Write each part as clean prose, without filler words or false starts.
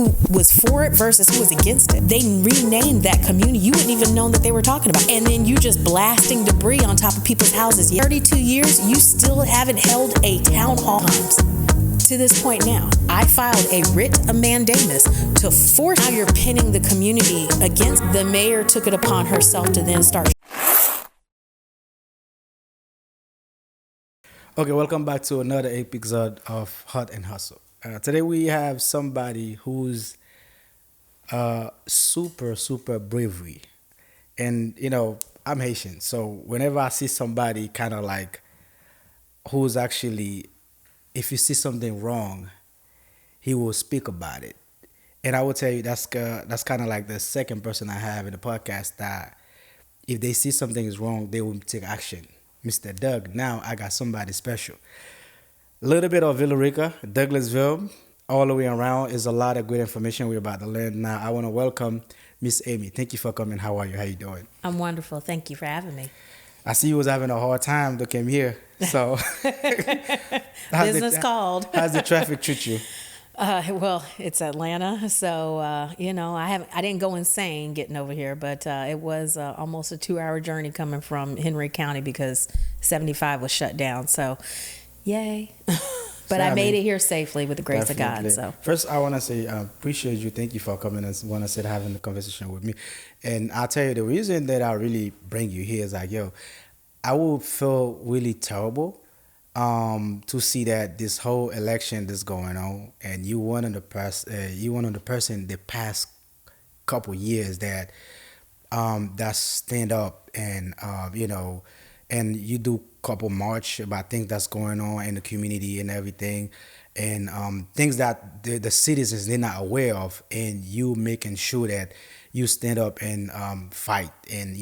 who was for it versus who was against it. They renamed that community. You wouldn't even know that they were talking about. And then you just blasting debris on top of people's houses. 32 years, you still haven't held a town hall to this point now. I filed a writ of mandamus to force. Now you're pinning the community against. The mayor took it upon herself to then start. Okay, welcome back to another episode of Hot and Hustle. Today we have somebody who's super bravery. And, you know, I'm Haitian. So whenever I see somebody kind of like who's actually, if you see something wrong, he will speak about it. And I will tell you that's kind of like the second person I have in the podcast that if they see something is wrong, they will take action. Mr. Doug, now I got somebody special. A little bit of Rica, Douglasville, all the way around is a lot of good information we're about to learn. Now, I want to welcome Miss Amy. Thank you for coming. How are you? How you doing? I'm wonderful. Thank you for having me. I see you was having a hard time to come here. So, business called. How's the traffic treat you? Well, it's Atlanta, so I didn't go insane getting over here, but it was almost a 2-hour journey coming from Henry County because 75 was shut down. So, yay! But I made it here safely with the grace definitely. of God. So first, I want to say appreciate you. Thank you for coming and want to sit having the conversation with me. And I'll tell you the reason that I really bring you here is like, I would feel really terrible. To see that this whole election that's going on, and you one of the person the past couple years that stand up and and you do couple march about things that's going on in the community and everything, and things that the citizens they're not aware of, and you making sure that you stand up and fight and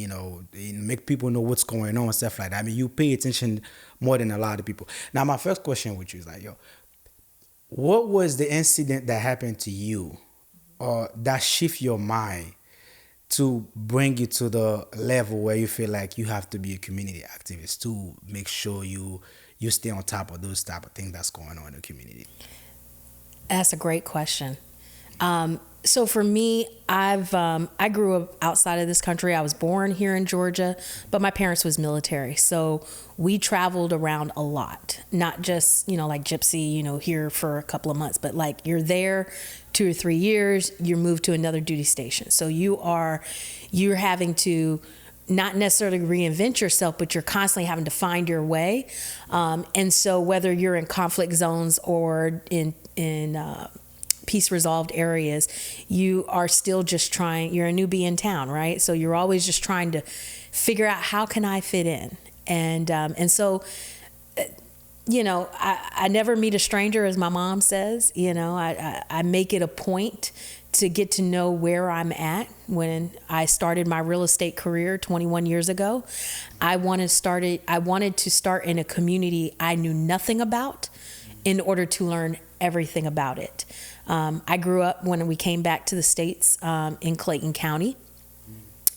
make people know what's going on and stuff like that. I mean, you pay attention more than a lot of people. Now, my first question with you is like, what was the incident that happened to you or that shift your mind to bring you to the level where you feel like you have to be a community activist to make sure you stay on top of those type of things that's going on in the community? that's a great question. So for me, I grew up outside of this country. I was born here in Georgia, but my parents was military. So we traveled around a lot, not just, like Gypsy, here for a couple of months, but like you're there 2 or 3 years, you're moved to another duty station. So you're having to not necessarily reinvent yourself, but you're constantly having to find your way. And so whether you're in conflict zones or in peace resolved areas, you are still just trying, you're a newbie in town, right? So you're always just trying to figure out how can I fit in? And so, I never meet a stranger, as my mom says. I make it a point to get to know where I'm at. When I started my real estate career 21 years ago, I wanted to start in a community I knew nothing about in order to learn everything about it. I grew up when we came back to the States in Clayton County.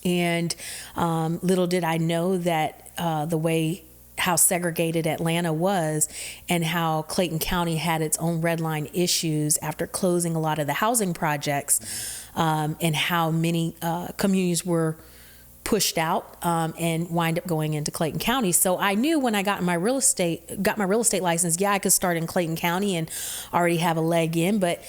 And little did I know that how segregated Atlanta was and how Clayton County had its own red line issues after closing a lot of the housing projects, and how many communities were pushed out and wind up going into Clayton County. So I knew when I got my real estate license, I could start in Clayton County and already have a leg in, but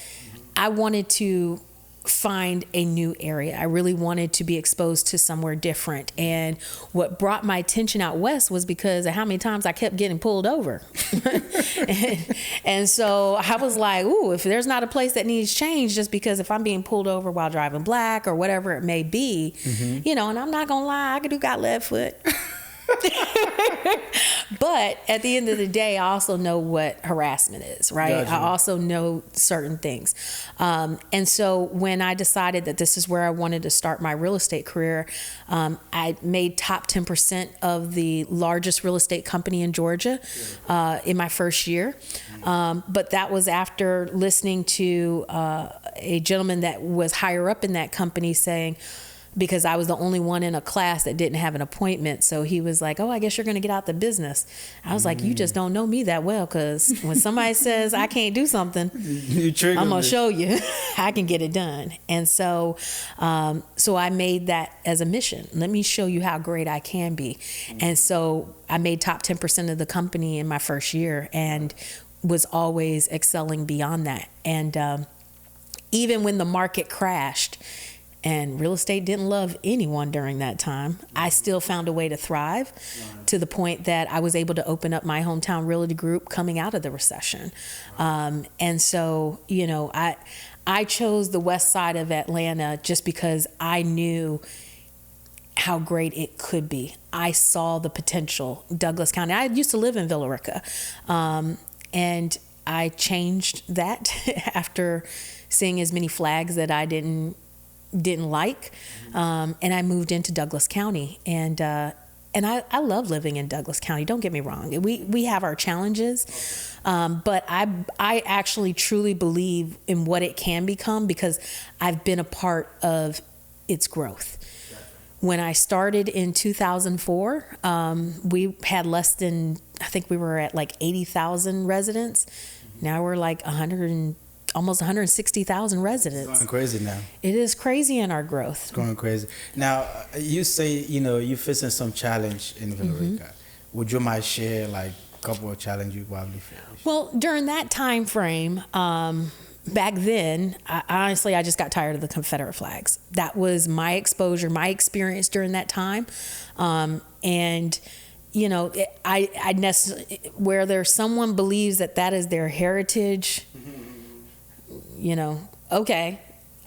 I wanted to find a new area. I really wanted to be exposed to somewhere different. And what brought my attention out west was because of how many times I kept getting pulled over. and so I was like, ooh, if there's not a place that needs change, just because if I'm being pulled over while driving black or whatever it may be, and I'm not gonna lie, I got left foot. But at the end of the day, I also know what harassment is, right? Gotcha. I also know certain things. And so when I decided that this is where I wanted to start my real estate career, I made top 10% of the largest real estate company in Georgia in my first year. But that was after listening to a gentleman that was higher up in that company saying, because I was the only one in a class that didn't have an appointment. So he was like, oh, I guess you're going to get out the business. I was like, you just don't know me that well, because when somebody says I can't do something, I'm going to show you I can get it done. And so so I made that as a mission. Let me show you how great I can be. And so I made top 10% of the company in my first year and was always excelling beyond that. And even when the market crashed, and real estate didn't love anyone during that time, I still found a way to thrive, to the point that I was able to open up my hometown realty group coming out of the recession. And so, you know, I chose the west side of Atlanta just because I knew how great it could be. I saw the potential. Douglas County, I used to live in Villa Rica, and I changed that after seeing as many flags that I didn't like, and I moved into Douglas County, and I love living in Douglas County. Don't get me wrong, we have our challenges, but I actually truly believe in what it can become because I've been a part of its growth. When I started in 2004, we had less than, I think we were at like 80,000 residents. Now we're like almost 160,000 residents. It's going crazy now. It is crazy in our growth. It's going crazy. Now, you say, you know, you're facing some challenge in Villa Rica. Would you mind share like a couple of challenges you probably faced? Well, during that time frame, back then, honestly, I just got tired of the Confederate flags. That was my exposure, my experience during that time. And you know, where there's someone believes that is their heritage, you know, okay,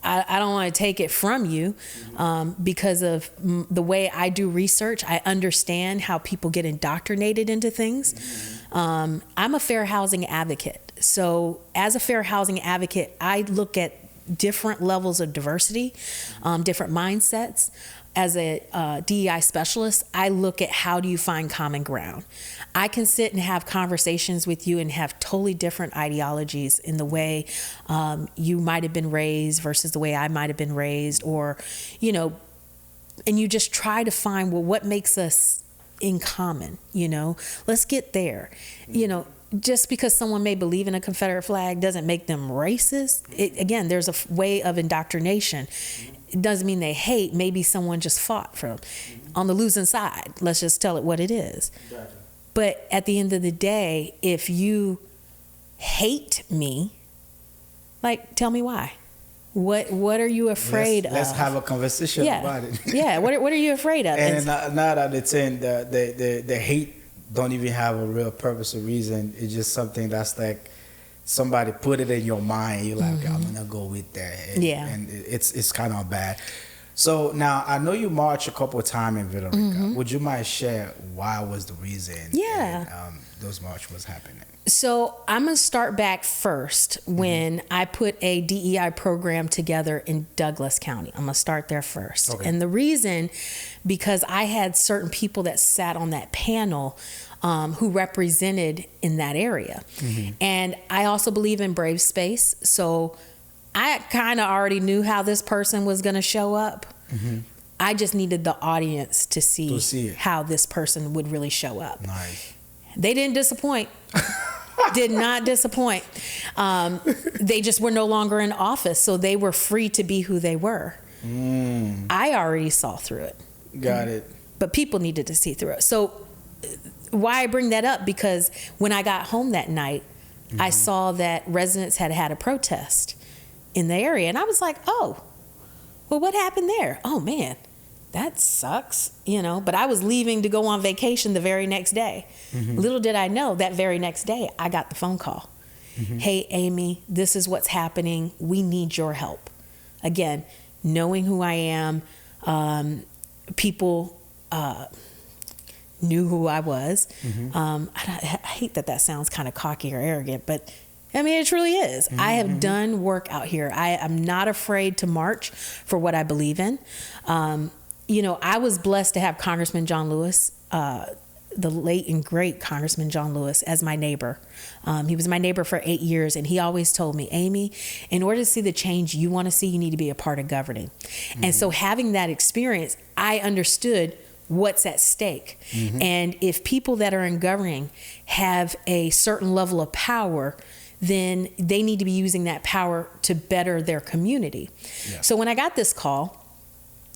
I don't want to take it from you, because of the way I do research. I understand how people get indoctrinated into things. I'm a fair housing advocate. So as a fair housing advocate, I look at different levels of diversity, different mindsets. As a DEI specialist, I look at how do you find common ground. I can sit and have conversations with you and have totally different ideologies in the way you might have been raised versus the way I might have been raised, or, you know, and you just try to find, well, what makes us in common, you know? Let's get there. You know, just because someone may believe in a Confederate flag doesn't make them racist. Again, there's a way of indoctrination. It doesn't mean they hate. Maybe someone just fought on the losing side. Let's just tell it what it is. Gotcha. But at the end of the day, if you hate me, like, tell me why. What are you afraid of? Let's have a conversation about it. Yeah. What are you afraid of? And now that it's saying the hate don't even have a real purpose or reason. It's just something that's like somebody put it in your mind. You're like, okay, I'm gonna go with that. And it's kind of bad. So now I know you marched a couple of times in Villa Rica. Would you mind share why was the reason? Those march was happening. So I'm gonna start back first when I put a DEI program together in Douglas County. I'm gonna start there first. Okay. And the reason, because I had certain people that sat on that panel who represented in that area. And I also believe in brave space. So I kind of already knew how this person was gonna show up. I just needed the audience to see how this person would really show up. Nice. They didn't disappoint. Did not disappoint. They just were no longer in office, so they were free to be who they were. I already saw through it. Got it. But people needed to see through it. So why I bring that up, because when I got home that night, I saw that residents had a protest in the area, and I was like, oh, well, what happened there? Oh, man. That sucks, you know, but I was leaving to go on vacation the very next day. Little did I know that very next day I got the phone call. Hey, Amy, this is what's happening. We need your help. Again, knowing who I am, people knew who I was. I hate that sounds kind of cocky or arrogant, but I mean, it truly is. I have done work out here. I am not afraid to march for what I believe in. You know, I was blessed to have Congressman John Lewis the late and great Congressman John Lewis as my neighbor. He was my neighbor for 8 years, and he always told me, Amy, in order to see the change you want to see, you need to be a part of governing. And so having that experience, I understood what's at stake. And if people that are in governing have a certain level of power, then they need to be using that power to better their community. Yeah. So when I got this call,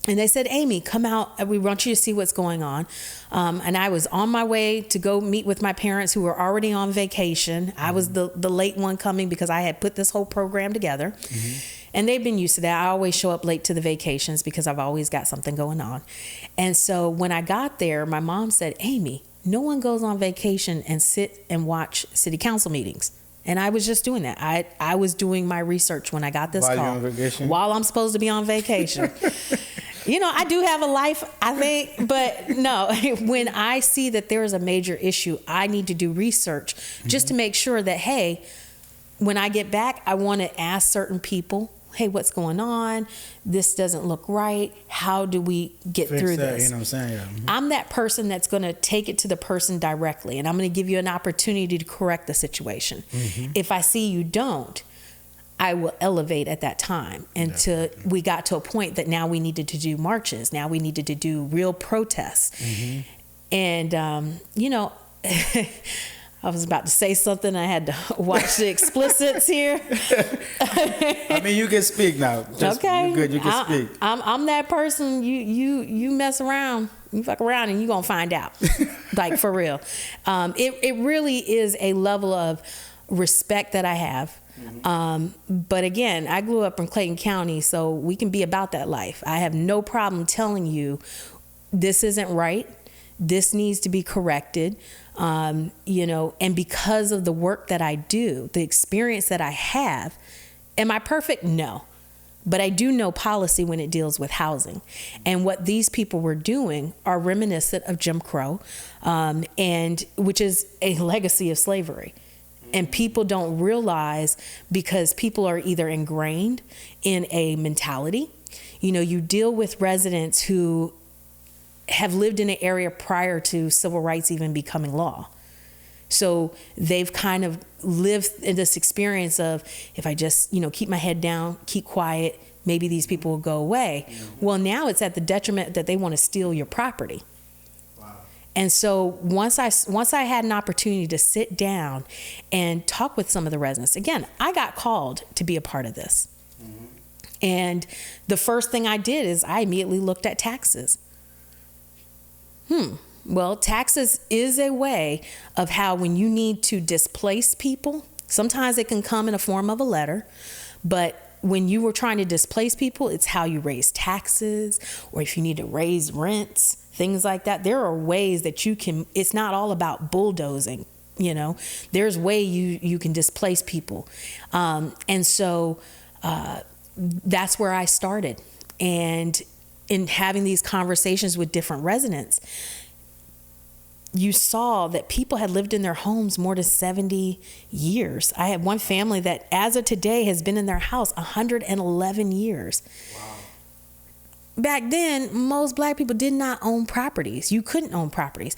and they said, Amy, come out. We want you to see what's going on. And I was on my way to go meet with my parents who were already on vacation. I was the late one coming because I had put this whole program together. And they've been used to that. I always show up late to the vacations because I've always got something going on. And so when I got there, my mom said, Amy, no one goes on vacation and sit and watch city council meetings. And I was just doing that. I was doing my research when I got this call. While I'm supposed to be on vacation. You know, I do have a life, I think, but no, when I see that there is a major issue, I need to do research just to make sure that, hey, when I get back, I want to ask certain people, hey, what's going on? This doesn't look right. How do we get through this? You know what I'm saying? Yeah. I'm that person that's going to take it to the person directly, and I'm going to give you an opportunity to correct the situation. If I see you don't, I will elevate at that time until we got to a point that now we needed to do marches. Now we needed to do real protests. And, you know, I was about to say something. I had to watch the explicits here. I mean, you can speak now. Okay. You're good. You can speak. I'm that person. You mess around. You fuck around and you're going to find out. Like, for real. It really is a level of respect that I have. But again, I grew up in Clayton County, so we can be about that life. I have no problem telling you this isn't right. This needs to be corrected. You know, and because of the work that I do, the experience that I have, am I perfect? No. But I do know policy when it deals with housing. And what these people were doing are reminiscent of Jim Crow, and which is a legacy of slavery. And people don't realize, because people are either ingrained in a mentality. You know, you deal with residents who have lived in an area prior to civil rights even becoming law. So they've kind of lived in this experience of, if I just, you know, keep my head down, keep quiet, maybe these people will go away. Well, now it's at the detriment that they want to steal your property. And so once I had an opportunity to sit down and talk with some of the residents, again, I got called to be a part of this. And the first thing I did is I immediately looked at taxes. Well, taxes is a way of how, when you need to displace people, sometimes it can come in a form of a letter, but when you were trying to displace people, it's how you raise taxes, or if you need to raise rents, things like that. There are ways that you can, it's not all about bulldozing, you know, there's way you can displace people. And so that's where I started. And in having these conversations with different residents, you saw that people had lived in their homes more than 70 years. I had one family that, as of today, has been in their house 111 years. Wow. Back then, most black people did not own properties. You couldn't own properties.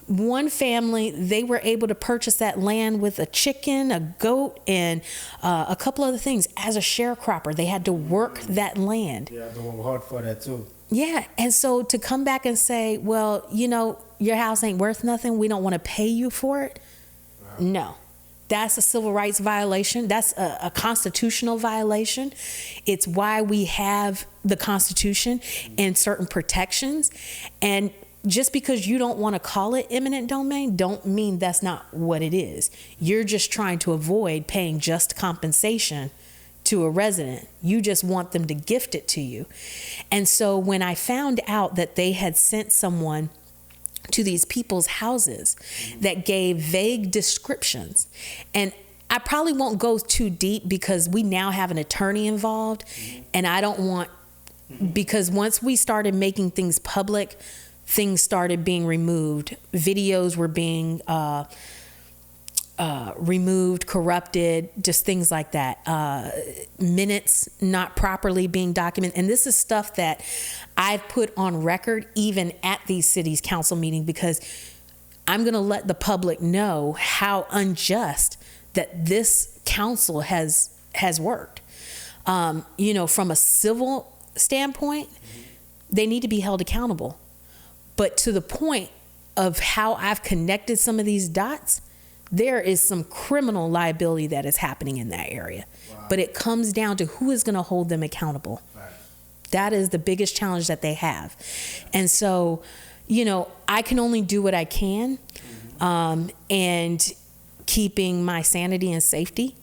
One family, they were able to purchase that land with a chicken, a goat, and a couple other things. As a sharecropper, they had to work that land. Yeah, they work hard for that too. Yeah, and so to come back and say, well, you know, your house ain't worth nothing, we don't want to pay you for it. Wow. No, that's a civil rights violation. That's a constitutional violation. It's why we have the Constitution and certain protections. And just because you don't want to call it eminent domain, don't mean that's not what it is. You're just trying to avoid paying just compensation to a resident. You just want them to gift it to you. And so when I found out that they had sent someone to these people's houses that gave vague descriptions, and I probably won't go too deep because we now have an attorney involved, and I don't want, because once we started making things public, things started being removed. Videos were being removed, corrupted, just things like that. Minutes not properly being documented. And this is stuff that I've put on record even at these cities council meetings, because I'm going to let the public know how unjust that this council has worked. You know, from a civil standpoint, they need to be held accountable. But to the point of how I've connected some of these dots, there is some criminal liability that is happening in that area. Wow. But it comes down to who is going to hold them accountable. Right. That is the biggest challenge that they have. And so, you know, I can only do what I can, and keeping my sanity and safety,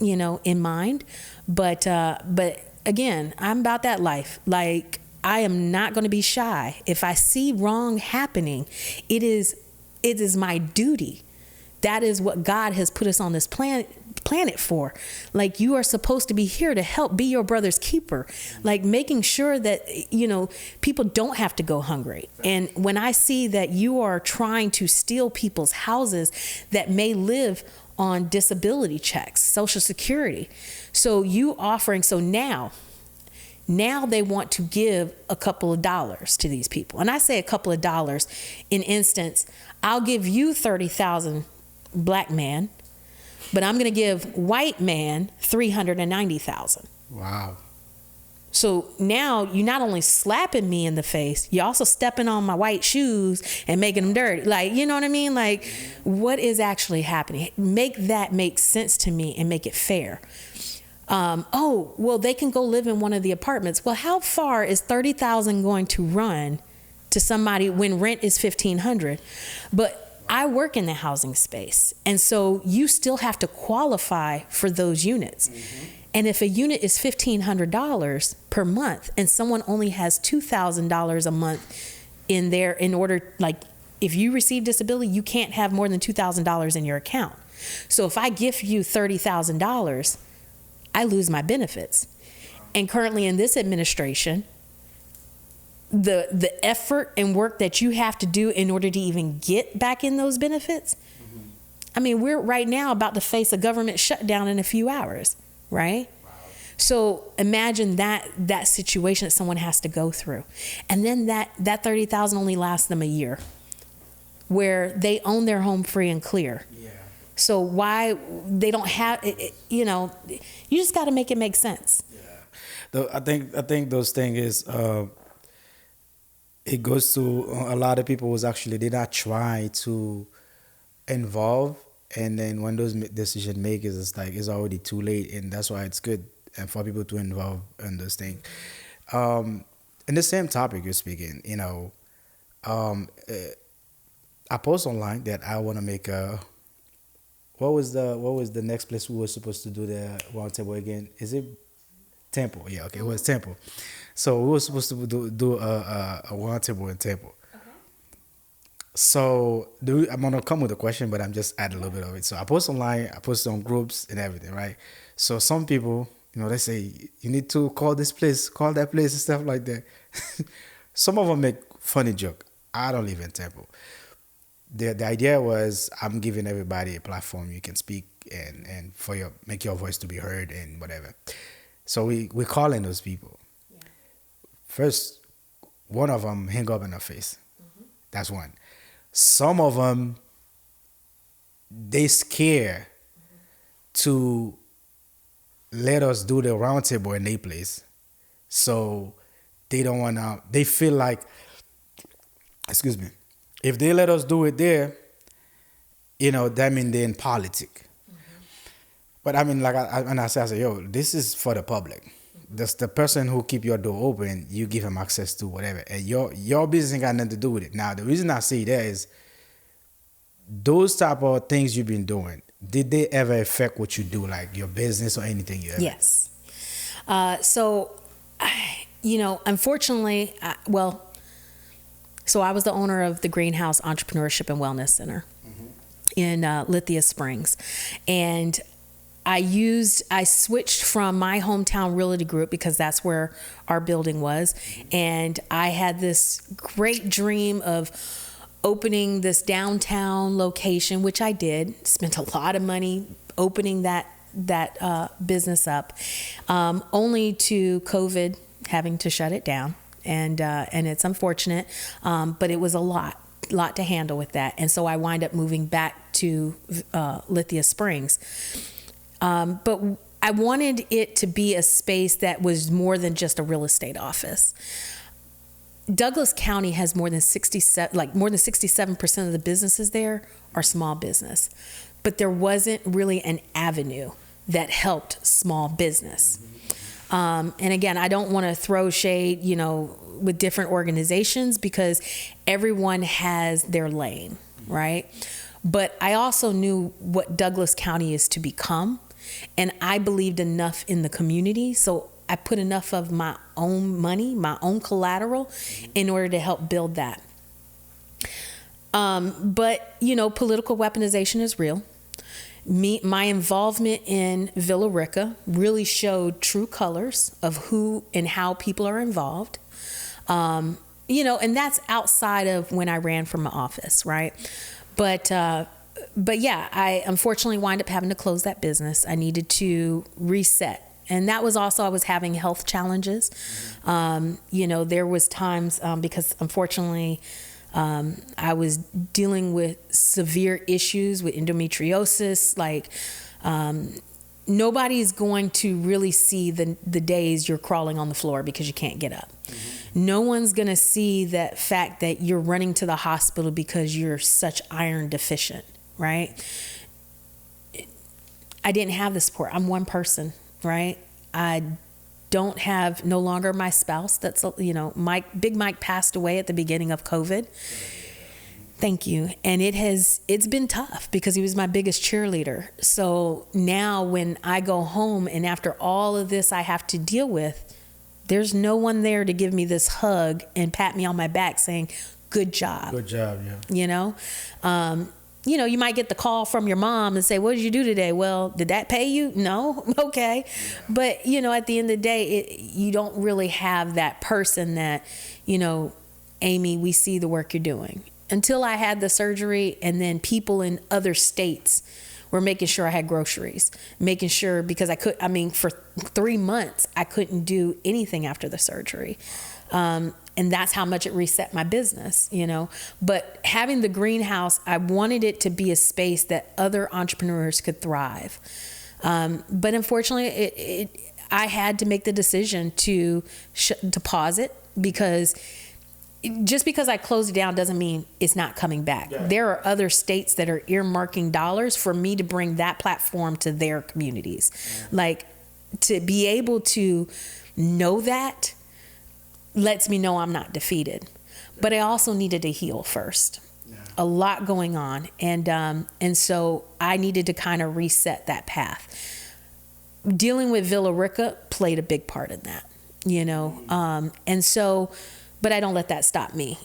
you know, in mind. But again, I'm about that life. Like, I am not going to be shy. If I see wrong happening, it is my duty. That is what God has put us on this planet for. Like, you are supposed to be here to help be your brother's keeper, like making sure that, you know, people don't have to go hungry. And when I see that you are trying to steal people's houses that may live on disability checks, Social Security, so now they want to give a couple of dollars to these people. And I say a couple of dollars. In instance, I'll give you 30,000, black man, but I'm going to give white man 390,000. Wow. So now you're not only slapping me in the face, you're also stepping on my white shoes and making them dirty. Like, you know what I mean? Like, what is actually happening? Make that make sense to me and make it fair. Oh, well, they can go live in one of the apartments. Well, how far is 30,000 going to run to somebody when rent is 1,500? But I work in the housing space, and so you still have to qualify for those units. And if a unit is $1,500 per month and someone only has $2,000 a month in order, like, if you receive disability, you can't have more than $2,000 in your account. So if I gift you $30,000, I lose my benefits. And currently in this administration, the effort and work that you have to do in order to even get back in those benefits, I mean, we're right now about to face a government shutdown in a few hours, right? Wow. So imagine that situation that someone has to go through. And then that 30,000 only lasts them a year, where they own their home free and clear. Yeah. So why they don't have it, you know, you just got to make it make sense. Yeah. I think those things is it goes to a lot of people who's actually they not try to involve, and then when those decision makers, it's like it's already too late, and that's why it's good and for people to involve in those things. In the same topic you're speaking, you know, I post online that I want to make a. What was the next place we were supposed to do the roundtable again? Is it Temple? Yeah, okay, it was Temple. So we were supposed to do a roundtable in Temple. Okay. So I'm gonna come with a question, but I'm just adding a little bit of it. So I post online, I post on groups and everything, right? So some people, you know, they say you need to call this place, call that place, and stuff like that. Some of them make funny joke. I don't live in Temple. The idea was I'm giving everybody a platform you can speak and for make your voice to be heard and whatever. So we're calling those people. Yeah. First, one of them hang up in her face. That's one. Some of them, they scare to let us do the roundtable in their place. So they don't want to, they feel like, excuse me, if they let us do it there, you know, that means they're in politics. But I mean, like, I say, yo, this is for the public. That's the person who keep your door open, you give him access to whatever. And your business ain't got nothing to do with it. Now, the reason I say that is those type of things you've been doing, did they ever affect what you do, like your business or anything you ever? Yes. So, you know, unfortunately, so I was the owner of the Greenhouse Entrepreneurship and Wellness Center in Lithia Springs. And I switched from my hometown realty group because that's where our building was. And I had this great dream of opening this downtown location, which I did, spent a lot of money opening that business up, only to COVID having to shut it down. And it's unfortunate, but it was a lot. lot to handle with that. And so I wind up moving back to Lithia Springs. But I wanted it to be a space that was more than just a real estate office. Douglas County has more than 67% of the businesses there are small business. But there wasn't really an avenue that helped small business. And again, I don't want to throw shade, with different organizations, because everyone has their lane, right? But I also knew what Douglas County is to become, and I believed enough in the community, so I put enough of my own money, my own collateral, in order to help build that. But political weaponization is real. My involvement in Villa Rica really showed true colors of who and how people are involved. And that's outside of when I ran for my office, right? But yeah, I unfortunately wind up having to close that business. I needed to reset. And that was also, I was having health challenges. There was times, because unfortunately, I was dealing with severe issues with endometriosis. Like, nobody's going to really see the days you're crawling on the floor because you can't get up. No one's going to see that fact that you're running to the hospital because you're such iron deficient, right? I didn't have the support. I'm one person, right? I don't have no longer my spouse. That's, Big Mike passed away at the beginning of COVID. Thank you. And it's been tough because he was my biggest cheerleader. So now when I go home and after all of this I have to deal with, there's no one there to give me this hug and pat me on my back saying, good job. Good job, yeah. You might get the call from your mom and say, what did you do today? Well, did that pay you? No? Okay. Yeah. But, at the end of the day, you don't really have that person that, Amy, we see the work you're doing. Until I had the surgery, and then people in other states were making sure I had groceries, making sure, because for 3 months, I couldn't do anything after the surgery. And that's how much it reset my business, But having the greenhouse, I wanted it to be a space that other entrepreneurs could thrive. But unfortunately, I had to make the decision to pause it, because just because I closed it down doesn't mean it's not coming back. Yeah. There are other states that are earmarking dollars for me to bring that platform to their communities. Yeah. Like, to be able to know that lets me know I'm not defeated. But I also needed to heal first. Yeah. A lot going on. And so I needed to kind of reset that path. Dealing with Villa Rica played a big part in that, but I don't let that stop me,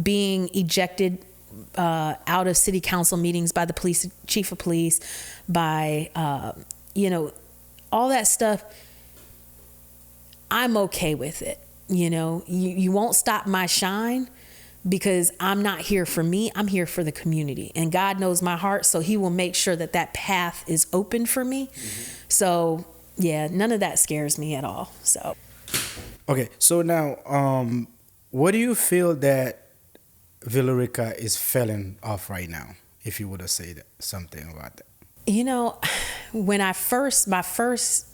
being ejected out of city council meetings by the chief of police, by, all that stuff. I'm okay with it. You won't stop my shine, because I'm not here for me. I'm here for the community, and God knows my heart. So he will make sure that path is open for me. Mm-hmm. So yeah, none of that scares me at all. So. Okay. So now, what do you feel that Villa Rica is failing off right now, if you would have said something about that? When my first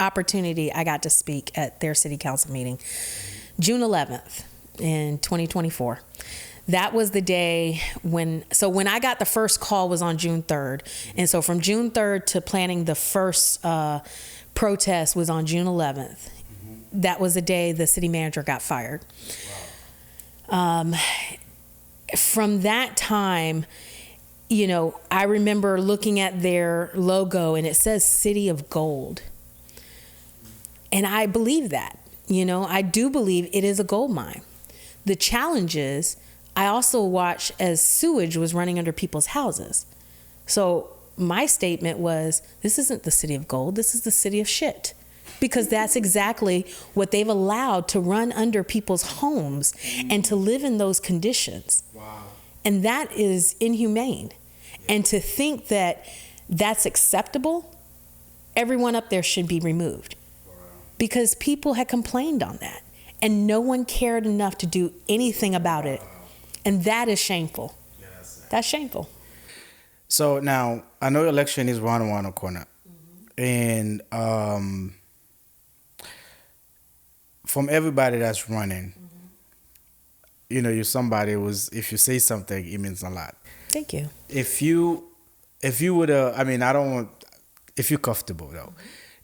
opportunity, I got to speak at their city council meeting, June 11th in 2024. That was the day when I got the first call was on June 3rd. And so from June 3rd to planning the first protest was on June 11th. That was the day the city manager got fired. Wow. From that time, I remember looking at their logo and it says City of Gold. And I believe that, I do believe it is a gold mine. The challenge is I also watched as sewage was running under people's houses. So my statement was, this isn't the city of gold, this is the city of shit. Because that's exactly what they've allowed to run under people's homes and to live in those conditions. Wow. And that is inhumane. Yeah. And to think that that's acceptable, everyone up there should be removed. Wow. Because people had complained on that and no one cared enough to do anything about it. And that is shameful. Yes. That's shameful. So now, I know election is around the corner. And from everybody that's running, you're somebody who's, if you say something, it means a lot. Thank you. If you would have, I mean, I don't want, if you're comfortable though,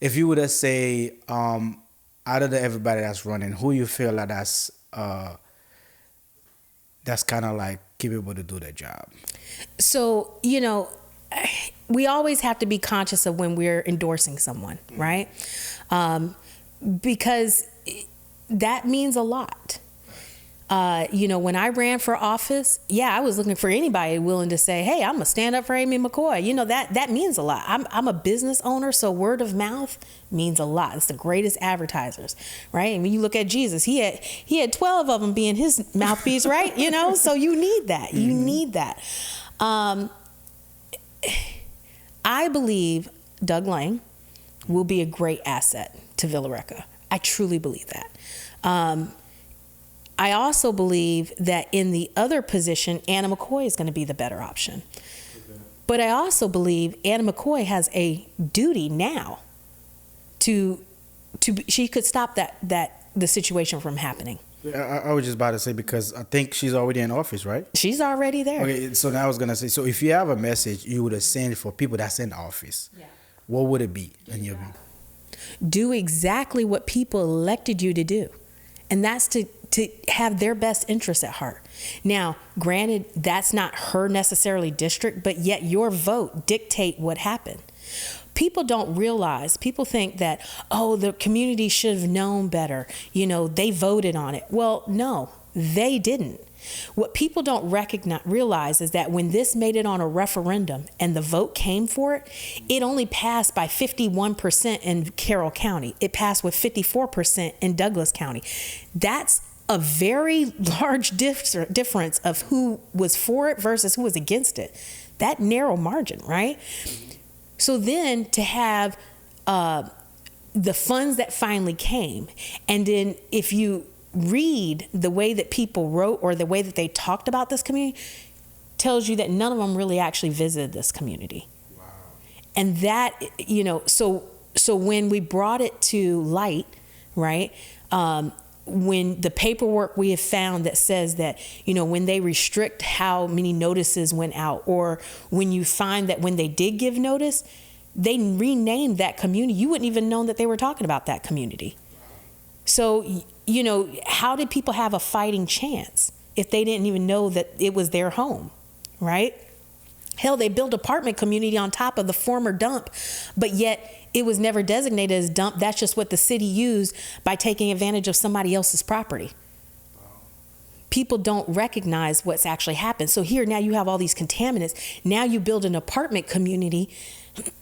if you would have say, out of everybody that's running, who you feel like that's kind of like capable to do their job? So, we always have to be conscious of when we're endorsing someone, right? Because that means a lot. When I ran for office, I was looking for anybody willing to say, hey, I'm going to stand up for Amy Mccoy. That means a lot. I'm a business owner, so word of mouth means a lot. It's the greatest advertisers, right? And when you look at Jesus, he had 12 of them being his mouthpiece, right? So you need that. You need that. I believe Doug Lang will be a great asset to Villa Rica. I truly believe that. I also believe that in the other position, Anna Mccoy is going to be the better option. Okay. But I also believe Anna Mccoy has a duty now to she could stop the situation from happening. I was just about to say, because I think she's already in office, right? She's already there. Okay, so now I was going to say, so if you have a message you would have sent for people that's in office, what would it be in your view? Do exactly what people elected you to do. And that's to have their best interests at heart. Now, granted, that's not her necessarily district, but yet your vote dictate what happened. People don't realize, people think that, the community should have known better. They voted on it. Well, no, they didn't. What people don't realize is that when this made it on a referendum and the vote came for it, it only passed by 51% in Carroll County. It passed with 54% in Douglas County. That's a very large difference of who was for it versus who was against it. That narrow margin, right? So then to have the funds that finally came, and then if you read the way that people wrote or the way that they talked about this community, tells you that none of them really actually visited this community. Wow. And that, so when we brought it to light, right, when the paperwork we have found that says that, when they restrict how many notices went out, or when you find that when they did give notice, they renamed that community, you wouldn't even know that they were talking about that community. So, how did people have a fighting chance if they didn't even know that it was their home, right? Hell, they built apartment community on top of the former dump, but yet it was never designated as dump. That's just what the city used by taking advantage of somebody else's property. People don't recognize what's actually happened. So here, now you have all these contaminants. Now you build an apartment community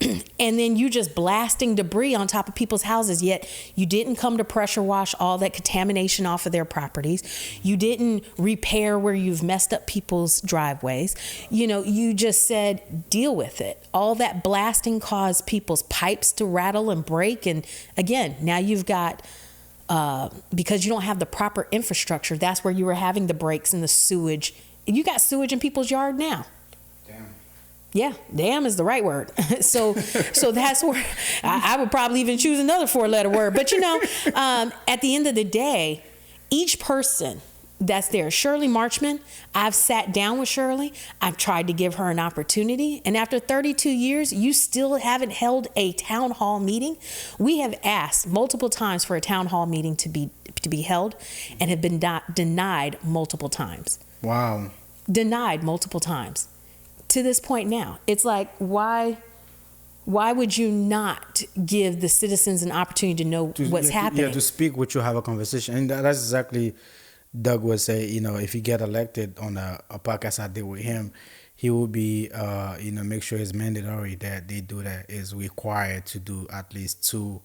and then you just blasting debris on top of people's houses, yet you didn't come to pressure wash all that contamination off of their properties. You didn't repair where you've messed up people's driveways. You just said, deal with it. All that blasting caused people's pipes to rattle and break. And again, now you've got, because you don't have the proper infrastructure, that's where you were having the breaks and the sewage. You got sewage in people's yard now. Yeah, damn is the right word. So that's where I would probably even choose another 4-letter word. But at the end of the day, each person that's there, Shirley Marchman, I've sat down with Shirley. I've tried to give her an opportunity. And after 32 years, you still haven't held a town hall meeting. We have asked multiple times for a town hall meeting to be held and have been denied multiple times. Wow. Denied multiple times. To this point now, it's like, why would you not give the citizens an opportunity to know what's happening? Yeah, to speak with you, have a conversation. And that's exactly Doug would say, if he get elected on a podcast I did with him, he will be, make sure it's mandatory that they do that, is required to do at least two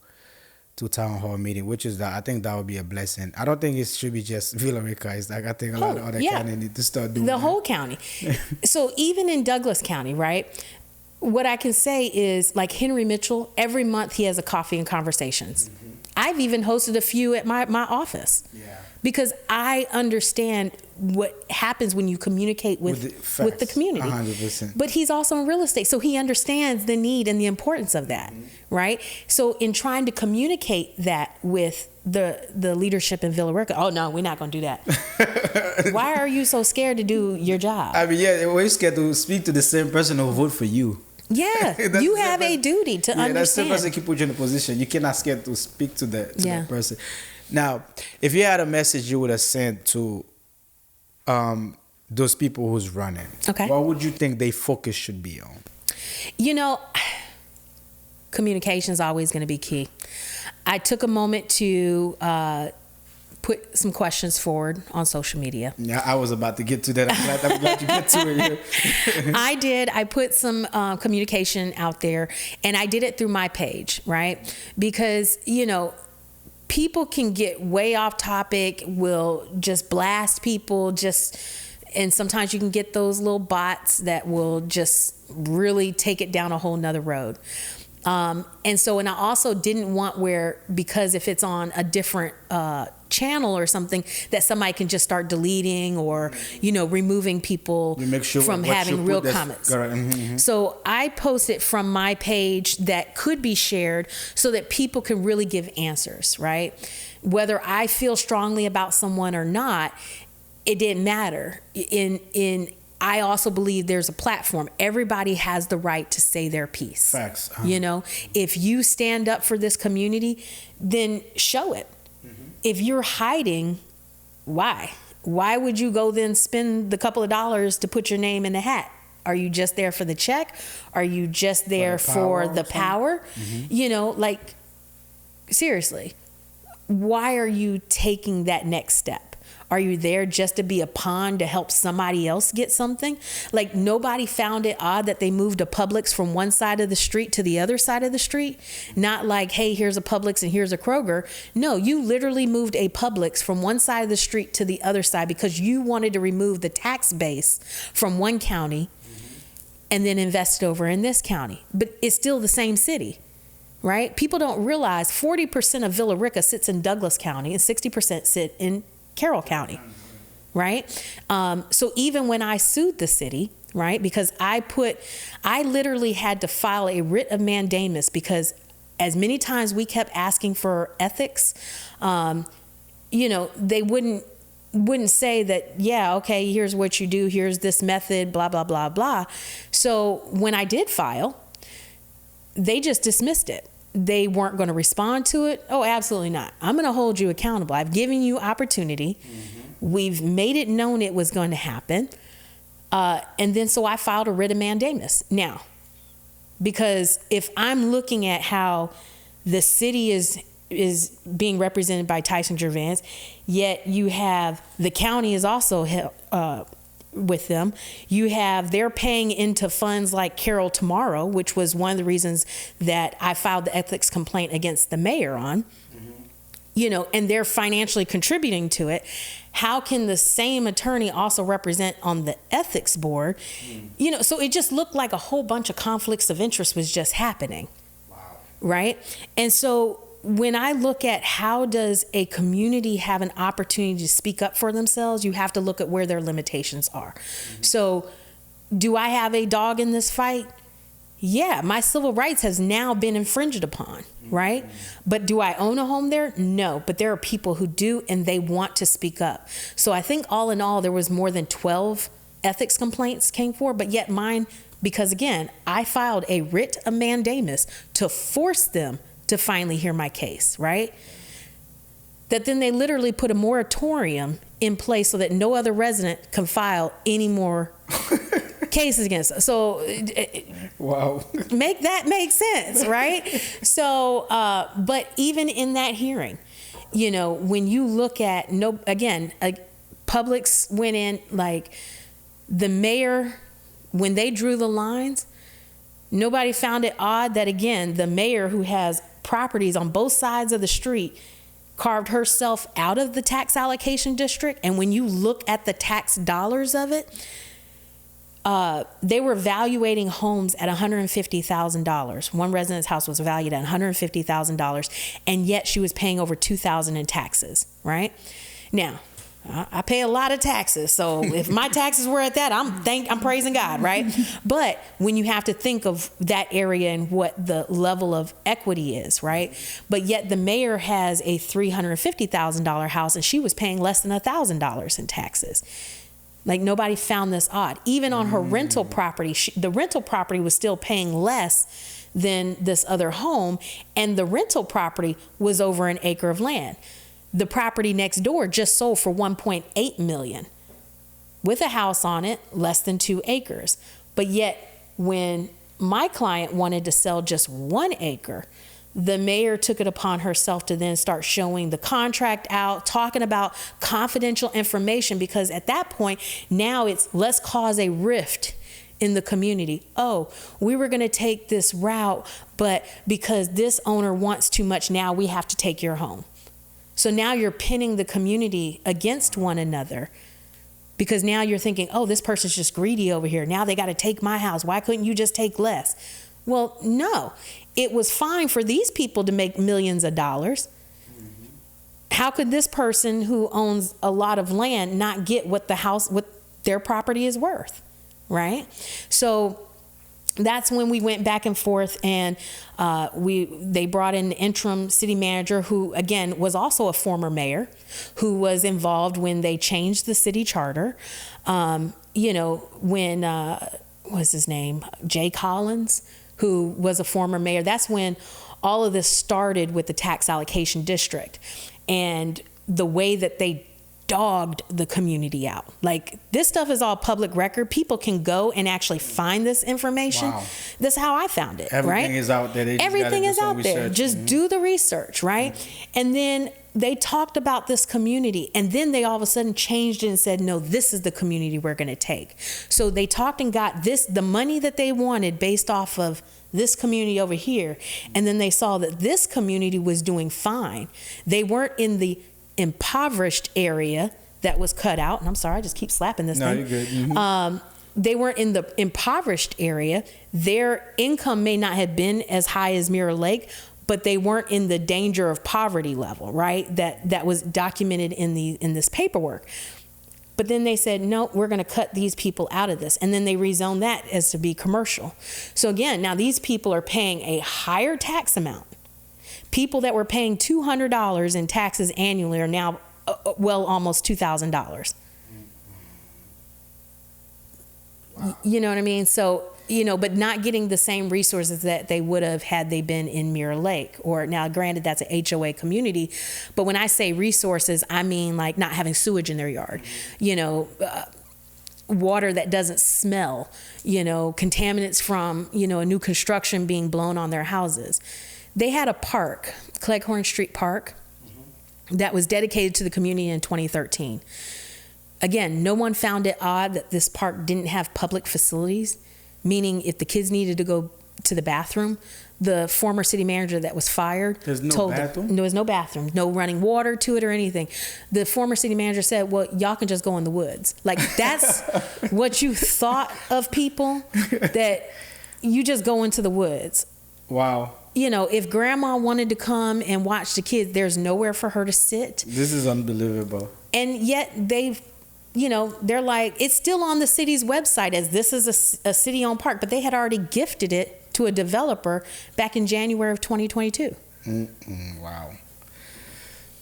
town hall meeting, which is that I think that would be a blessing. I don't think it should be just Villa Rica. It's like I think a lot of other counties need to start doing the whole county. So even in Douglas County, right? What I can say is, like Henry Mitchell, every month he has a coffee and conversations. Mm-hmm. I've even hosted a few at my office. Yeah. Because I understand what happens when you communicate with the community. 100%. But he's also in real estate, so he understands the need and the importance of that, right? So in trying to communicate that with the leadership in Villa Rica, oh no, we're not going to do that. Why are you so scared to do your job? I mean, yeah, we're scared to speak to the same person who vote for you. Yeah, you have a duty to understand. That's the person keep put you in a position. You cannot scared to speak to that person. Now, if you had a message you would have sent to those people who's running, what would you think their focus should be on? You know, communication is always going to be key. I took a moment to put some questions forward on social media. Yeah, I was about to get to that. I'm glad you get to it here. I did. I put some communication out there, and I did it through my page, right? Because, you know, people can get way off topic, will just blast people, and sometimes you can get those little bots that will just really take it down a whole nother road. And I also didn't want because if it's on a different channel or something, that somebody can just start deleting or, you know, removing people from having real comments. Mm-hmm. So I posted from my page that could be shared so that people can really give answers, right? Whether I feel strongly about someone or not, it didn't matter. I also believe there's a platform. Everybody has the right to say their piece. Facts. You know, if you stand up for this community, then show it. Mm-hmm. If you're hiding, why? Why would you go then spend the couple of dollars to put your name in the hat? Are you just there for the check? Are you just there for the power? Mm-hmm. You know, like, seriously, why are you taking that next step? Are you there just to be a pawn to help somebody else get something? Like, nobody found it odd that they moved a Publix from one side of the street to the other side of the street. Not like, hey, here's a Publix and here's a Kroger. No, you literally moved a Publix from one side of the street to the other side because you wanted to remove the tax base from one county and then invest it over in this county. But it's still the same city, right? People don't realize 40% of Villa Rica sits in Douglas County and 60% sit in Carroll County, right? So even when I sued the city, right, because I literally had to file a writ of mandamus because as many times we kept asking for ethics, you know, they wouldn't say that, yeah, okay, here's what you do, here's this method, blah, blah, blah, blah. So when I did file, they just dismissed it. They weren't going to respond to it. Oh, absolutely not. I'm going to hold you accountable. I've given you opportunity. Mm-hmm. We've made it known it was going to happen. And then so I filed a writ of mandamus. Now, because if I'm looking at how the city is being represented by Tyson Gervais, yet you have the county is also with them. They're paying into funds like Carroll Tomorrow, which was one of the reasons that I filed the ethics complaint against the mayor on, you know, and they're financially contributing to it. How can the same attorney also represent on the ethics board? You know, so it just looked like a whole bunch of conflicts of interest was just happening. Wow. Right? And so when I look at how does a community have an opportunity to speak up for themselves, you have to look at where their limitations are. Mm-hmm. So do I have a dog in this fight? Yeah, my civil rights has now been infringed upon, right? Mm-hmm. But do I own a home there? No, but there are people who do, and they want to speak up. So I think all in all, there was more than 12 ethics complaints came forward, but yet mine, because again, I filed a writ of mandamus to force them to finally hear my case, right? That then they literally put a moratorium in place so that no other resident can file any more cases against us. So, wow, make that make sense, right? So, but even in that hearing, you know, when you look at Publix went in, like the mayor, when they drew the lines, nobody found it odd that, again, the mayor who has properties on both sides of the street carved herself out of the tax allocation district. And when you look at the tax dollars of it, they were valuating homes at $150,000. One resident's house was valued at $150,000, and yet she was paying over $2,000 in taxes, right? Now, I pay a lot of taxes, so if my taxes were at that, I'm praising God, right? But when you have to think of that area and what the level of equity is, right? But yet the mayor has a $350,000 house, and she was paying less than $1,000 in taxes. Like, nobody found this odd. Even on her rental property, the rental property was still paying less than this other home, and the rental property was over an acre of land. The property next door just sold for $1.8 million with a house on it, less than 2 acres. But yet, when my client wanted to sell just 1 acre, the mayor took it upon herself to then start showing the contract out, talking about confidential information, because at that point, now it's, let's cause a rift in the community. Oh, we were going to take this route, but because this owner wants too much, now we have to take your home. So now you're pinning the community against one another, because now you're thinking, oh, this person's just greedy over here. Now they got to take my house. Why couldn't you just take less? Well, no, it was fine for these people to make millions of dollars. How could this person who owns a lot of land not get what their property is worth, right? So that's when we went back and forth, and they brought in the interim city manager, who again was also a former mayor, who was involved when they changed the city charter. When what's his name, Jay Collins, who was a former mayor. That's when all of this started with the tax allocation district, and the way that they dogged the community out. Like, this stuff is all public record. People can go and actually find this information. Wow. That's how I found it. Everything is out there. Everything is out there. Just do the research, right? And then they talked about this community, and then they all of a sudden changed it and said, no, this is the community we're going to take. So they talked and got the money that they wanted based off of this community over here. And then they saw that this community was doing fine. They weren't in the impoverished area that was cut out. And I'm sorry, I just keep slapping this thing. No, you're good. Mm-hmm. They weren't in the impoverished area. Their income may not have been as high as Mirror Lake, but they weren't in the danger of poverty level, right? That was documented in this paperwork. But then they said, no, we're going to cut these people out of this. And then they rezoned that as to be commercial. So again, now these people are paying a higher tax amount. People that were paying $200 in taxes annually are now, almost $2,000. Wow. You know what I mean? So, but not getting the same resources that they would have had they been in Mirror Lake. Or now, granted, that's an HOA community. But when I say resources, I mean like not having sewage in their yard, water that doesn't smell, contaminants from, a new construction being blown on their houses. They had a park, Cleghorn Street Park, that was dedicated to the community in 2013. Again, no one found it odd that this park didn't have public facilities, meaning if the kids needed to go to the bathroom, the former city manager that was fired told them there was no bathroom, no running water to it or anything. The former city manager said, well, y'all can just go in the woods. Like, that's what you thought of people, that you just go into the woods. Wow. If grandma wanted to come and watch the kids, there's nowhere for her to sit. This is unbelievable. And yet they're like, it's still on the city's website as this is a city-owned park, but they had already gifted it to a developer back in January of 2022. Wow.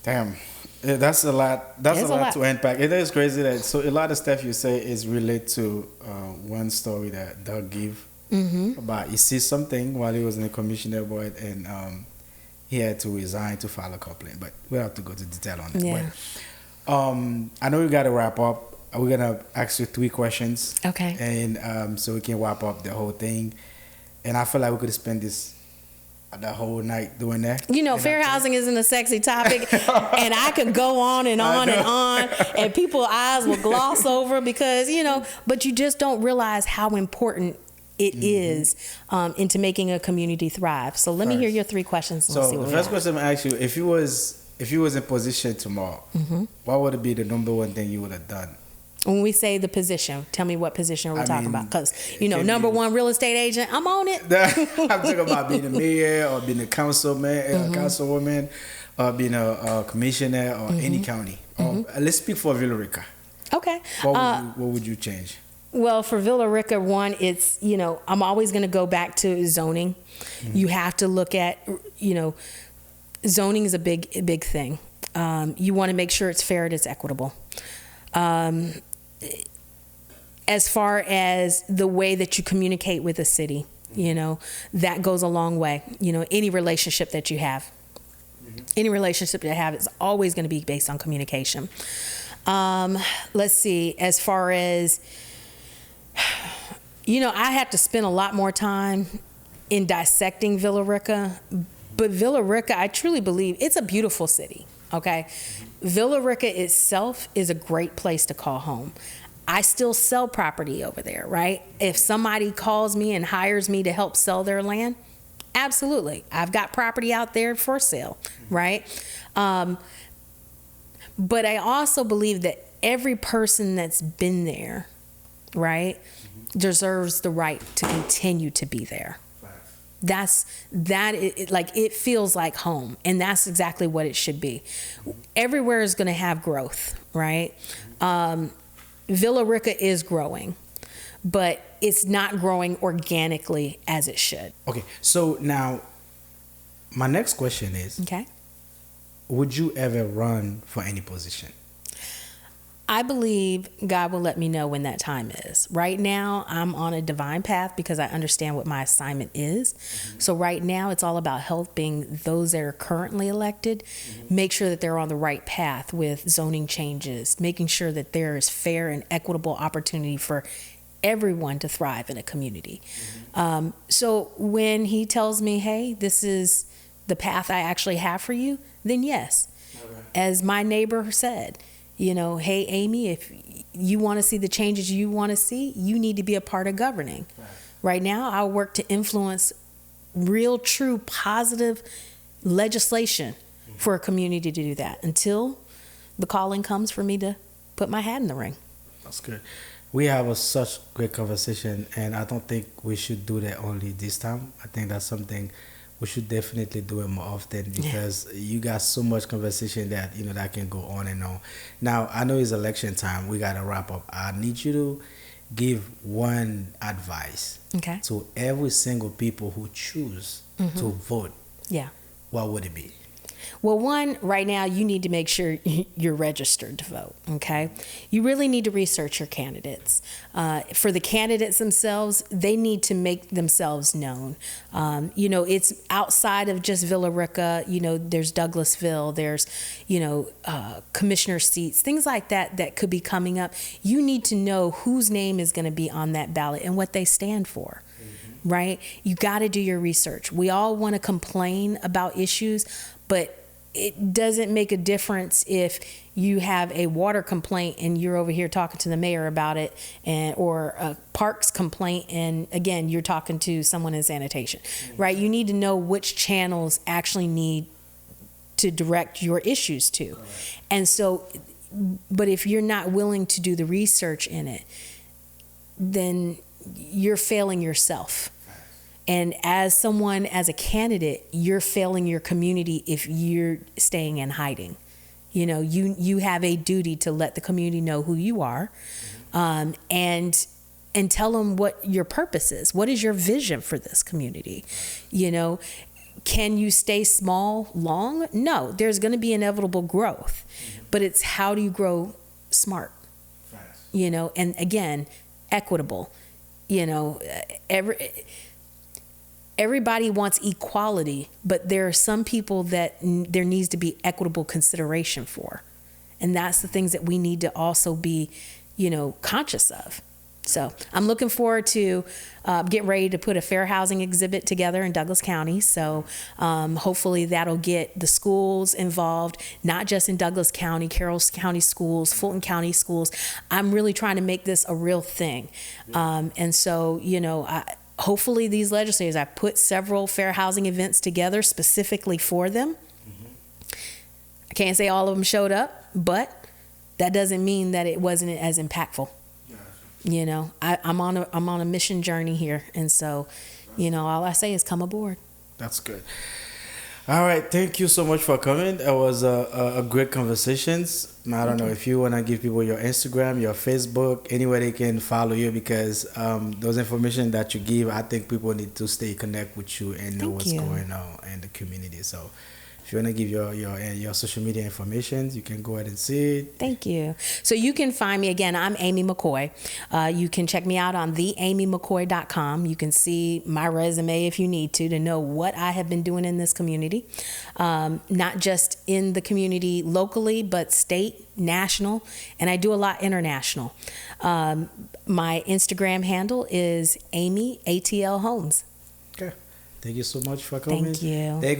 Damn. That's a lot. That's a lot to unpack. It is crazy that a lot of stuff you say is related to one story that Doug gave. Mm-hmm. About he sees something while he was in the commissioner board, and he had to resign to file a complaint. But we'll have to go to detail on that. Yeah. But, I know we got to wrap up. We're gonna ask you 3 questions. Okay. And so we can wrap up the whole thing. And I feel like we could spend the whole night doing that. Fair housing isn't a sexy topic, and I could go on and on and on, and people's eyes will gloss over because but you just don't realize how important it is into making a community thrive. So let me hear your 3 questions. So the first question I ask you: if you was in position tomorrow, what would it be the number one thing you would have done? When we say the position, tell me what position are we talking about? Because, number be, one real estate agent, I'm on it. I'm talking about being a mayor or being a councilman, councilwoman, or being a commissioner or any county. Let's speak for Villa Rica. Okay. What would you change? Well, for Villa Rica, one, it's, I'm always going to go back to zoning. You have to look at, zoning is a big thing. You want to make sure it's fair and it's equitable. As far as the way that you communicate with a city, that goes a long way. Any relationship that you have. Any relationship that you have is always going to be based on communication. Let's see, as far as, I had to spend a lot more time in dissecting Villa Rica, but Villa Rica, I truly believe it's a beautiful city, okay? Villa Rica itself is a great place to call home. I still sell property over there, right? If somebody calls me and hires me to help sell their land, absolutely. I've got property out there for sale, right? But I also believe that every person that's been there, right, deserves the right to continue to be there. It feels like home, and that's exactly what it should be. Everywhere is going to have growth, right? Villa Rica is growing, but it's not growing organically as it should. Okay, so now my next question is, okay, would you ever run for any position? I believe God will let me know when that time is. Right now, I'm on a divine path because I understand what my assignment is. So right now, it's all about helping those that are currently elected make sure that they're on the right path with zoning changes, making sure that there is fair and equitable opportunity for everyone to thrive in a community. So when he tells me, hey, this is the path I actually have for you, then yes. Okay. As my neighbor said, hey, Amy, if you want to see the changes you want to see, you need to be a part of governing. Right now, I work to influence real, true, positive legislation for a community to do that until the calling comes for me to put my hat in the ring. That's good. We have such great conversation, and I don't think we should do that only this time. I think that's something we should definitely do it more often because you got so much conversation that that can go on and on. Now I know it's election time. We gotta wrap up. I need you to give one advice to every single people who choose to vote. Yeah. What would it be? Well, one, right now, you need to make sure you're registered to vote, okay? You really need to research your candidates. For the candidates themselves, they need to make themselves known. It's outside of just Villa Rica. There's Douglasville, there's, commissioner seats, things like that could be coming up. You need to know whose name is going to be on that ballot and what they stand for. Right? You got to do your research. We all want to complain about issues, but it doesn't make a difference if you have a water complaint and you're over here talking to the mayor about it, or a parks complaint and again you're talking to someone in sanitation. Right? You need to know which channels actually need to direct your issues to. And so, but if you're not willing to do the research in it, then you're failing yourself. And as a candidate, you're failing your community if you're staying in hiding. You have a duty to let the community know who you are, and tell them what your purpose is. What is your vision for this community? Can you stay small long? No, there's going to be inevitable growth, but it's how do you grow smart? And again, equitable. Everybody wants equality, but there are some people that there needs to be equitable consideration for. And that's the things that we need to also be, conscious of. So I'm looking forward to getting ready to put a fair housing exhibit together in Douglas County. So hopefully that'll get the schools involved, not just in Douglas County, Carroll County schools, Fulton County schools. I'm really trying to make this a real thing. And so, hopefully these legislators, I put several fair housing events together specifically for them. I can't say all of them showed up, but that doesn't mean that it wasn't as impactful. You know, I'm on a mission journey here, and so, you know, all I say is come aboard. That's good. All right, thank you so much for coming. It was a great conversations. I don't know if you want to give people your Instagram, your Facebook, anywhere they can follow you, because those information that you give, I think people need to stay connect with you and know what's going on in the community. So if you want to give your social media information, you can go ahead and see it. Thank you. So you can find me, again, I'm Amy Mccoy. You can check me out on theamymccoy.com. You can see my resume if you need to know what I have been doing in this community. Not just in the community locally, but state, national, and I do a lot international. My Instagram handle is Amy ATL Homes. Okay. Thank you so much for coming. Thank you. There you go.